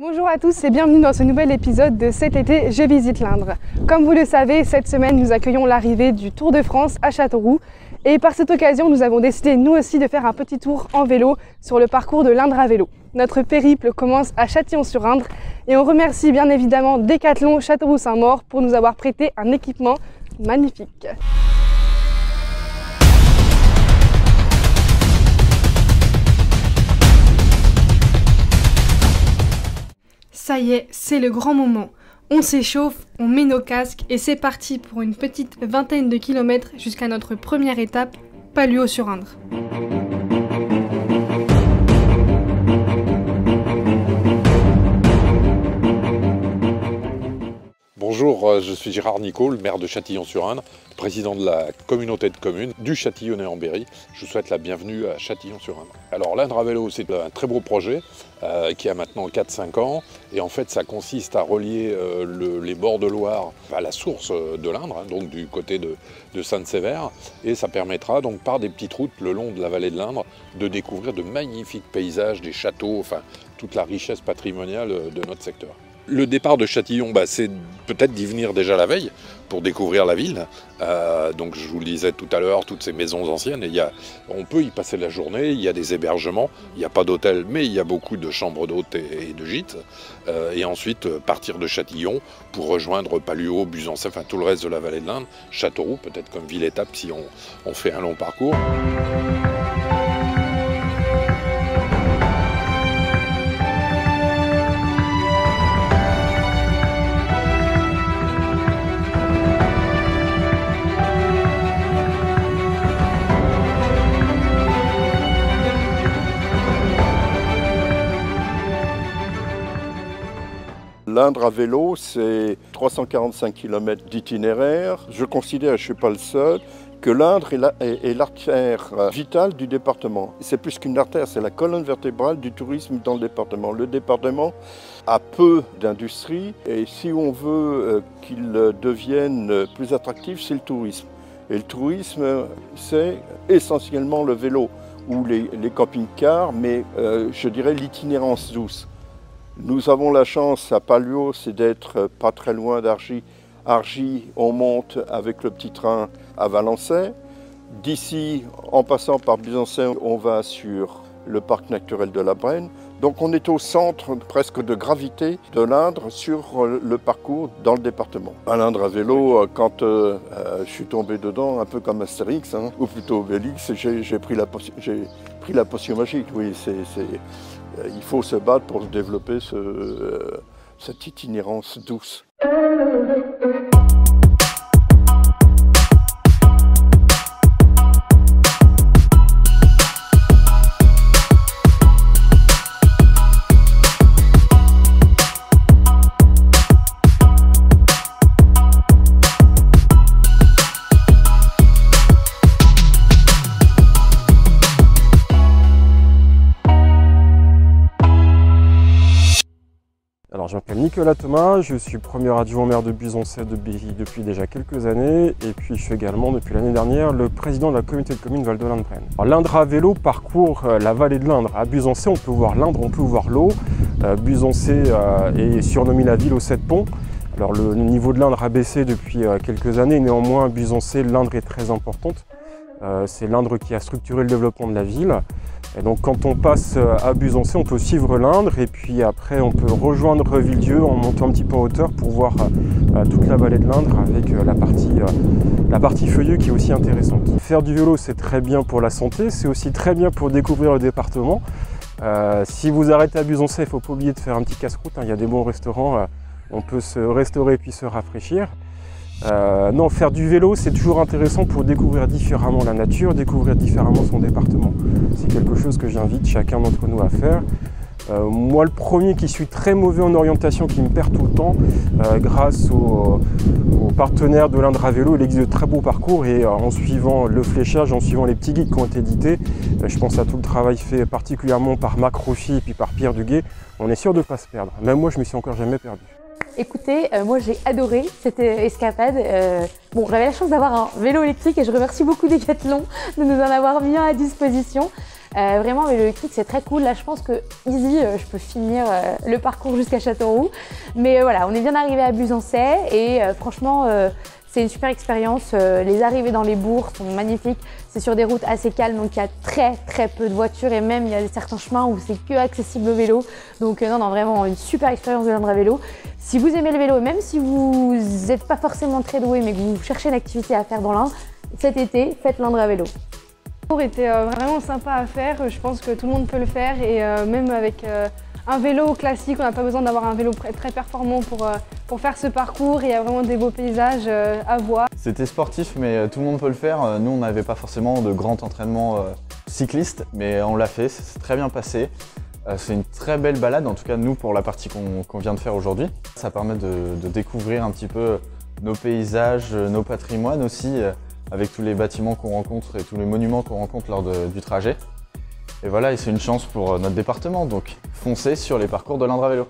Bonjour à tous et bienvenue dans ce nouvel épisode de Cet été, je visite l'Indre. Comme vous le savez, cette semaine nous accueillons l'arrivée du Tour de France à Châteauroux. Et par cette occasion, nous avons décidé nous aussi de faire un petit tour en vélo sur le parcours de l'Indre à vélo. Notre périple commence à Châtillon-sur-Indre et on remercie bien évidemment Decathlon Châteauroux-Saint-Maur pour nous avoir prêté un équipement magnifique. Ça y est, c'est le grand moment. On s'échauffe, on met nos casques et c'est parti pour une petite vingtaine de kilomètres jusqu'à notre première étape, Palluau-sur-Indre. Bonjour, je suis Gérard Nicot, le maire de Châtillon-sur-Indre, président de la communauté de communes du Châtillonnais-en-Berry. Je vous souhaite la bienvenue à Châtillon-sur-Indre. Alors l'Indre à vélo, c'est un très beau projet qui a maintenant 4-5 ans. Et en fait, ça consiste à relier les bords de Loire à la source de l'Indre, donc du côté de Sainte-Sévère. Et ça permettra donc par des petites routes le long de la vallée de l'Indre de découvrir de magnifiques paysages, des châteaux, enfin toute la richesse patrimoniale de notre secteur. Le départ de Châtillon, c'est peut-être d'y venir déjà la veille pour découvrir la ville. Donc je vous le disais tout à l'heure, toutes ces maisons anciennes, on peut y passer la journée, il y a des hébergements, il n'y a pas d'hôtel, mais il y a beaucoup de chambres d'hôtes et de gîtes. Et ensuite partir de Châtillon pour rejoindre Palluau, Buzancais, enfin tout le reste de la vallée de l'Indre, Châteauroux, peut-être comme ville-étape si on fait un long parcours. L'Indre à vélo, c'est 345 km d'itinéraire. Je considère, je ne suis pas le seul, que l'Indre est l'artère vitale du département. C'est plus qu'une artère, c'est la colonne vertébrale du tourisme dans le département. Le département a peu d'industrie et si on veut qu'il devienne plus attractif, c'est le tourisme. Et le tourisme, c'est essentiellement le vélo ou les camping-cars, mais je dirais l'itinérance douce. Nous avons la chance à Palluau, c'est d'être pas très loin d'Argy. Argy, on monte avec le petit train à Valençay. D'ici, en passant par Buzancais, on va sur le parc naturel de la Brenne. Donc on est au centre presque de gravité de l'Indre sur le parcours dans le département. À l'Indre à vélo, quand je suis tombé dedans, un peu comme Astérix, ou plutôt Obélix, j'ai pris la potion magique. Oui, il faut se battre pour développer cette itinérance douce. Alors, je m'appelle Nicolas Thomas, je suis premier adjoint au maire de Buzancais de Berry depuis déjà quelques années et puis je suis également depuis l'année dernière le président de la communauté de communes Val de l'Indre-Brenne. L'Indre à vélo parcourt la vallée de l'Indre. À Buzancais, on peut voir l'Indre, on peut voir l'eau. Buzancais est surnommé la ville aux 7 ponts. Alors le niveau de l'Indre a baissé depuis quelques années, néanmoins à Buzancais, l'Indre est très importante. C'est l'Indre qui a structuré le développement de la ville. Et donc quand on passe à Buzancais, on peut suivre l'Indre et puis après on peut rejoindre Villedieu en montant un petit peu en hauteur pour voir toute la vallée de l'Indre avec la partie feuillue qui est aussi intéressante. Faire du vélo, c'est très bien pour la santé, c'est aussi très bien pour découvrir le département. Si vous arrêtez à Buzancais, il ne faut pas oublier de faire un petit casse-croûte, il y a des bons restaurants, on peut se restaurer puis se rafraîchir. Non, faire du vélo, c'est toujours intéressant pour découvrir différemment la nature, découvrir différemment son département. C'est quelque chose que j'invite chacun d'entre nous à faire. Moi, le premier qui suis très mauvais en orientation, qui me perd tout le temps, grâce aux partenaires de l'Indre à vélo, il existe de très beaux parcours et en suivant le fléchage, en suivant les petits guides qui ont été édités, je pense à tout le travail fait particulièrement par Marc Rochy et puis par Pierre Duguet, on est sûr de ne pas se perdre. Même moi, je ne me suis encore jamais perdu. Écoutez, moi j'ai adoré cette escapade. Bon, j'avais la chance d'avoir un vélo électrique et je remercie beaucoup Decathlon de nous en avoir mis à disposition. Vraiment, vélo électrique, c'est très cool. Là, je pense que easy, je peux finir le parcours jusqu'à Châteauroux. Mais voilà, on est bien arrivé à Buzancais et franchement, c'est une super expérience. Les arrivées dans les bourgs sont magnifiques. C'est sur des routes assez calmes, donc il y a très peu de voitures et même il y a certains chemins où c'est que accessible au vélo. Donc non, vraiment une super expérience de l'Indre à vélo. Si vous aimez le vélo, même si vous n'êtes pas forcément très doué mais que vous cherchez une activité à faire dans l'Indre, cet été, faites l'Indre à vélo. Le parcours était vraiment sympa à faire. Je pense que tout le monde peut le faire et même avec un vélo classique, on n'a pas besoin d'avoir un vélo très performant pour faire ce parcours. Il y a vraiment des beaux paysages à voir. C'était sportif, mais tout le monde peut le faire. Nous, on n'avait pas forcément de grand entraînement cycliste, mais on l'a fait, ça s'est très bien passé. C'est une très belle balade, en tout cas nous pour la partie qu'on vient de faire aujourd'hui. Ça permet de découvrir un petit peu nos paysages, nos patrimoines aussi, avec tous les bâtiments qu'on rencontre et tous les monuments qu'on rencontre lors du trajet. Et voilà, et c'est une chance pour notre département, donc foncez sur les parcours de l'Indre à vélo.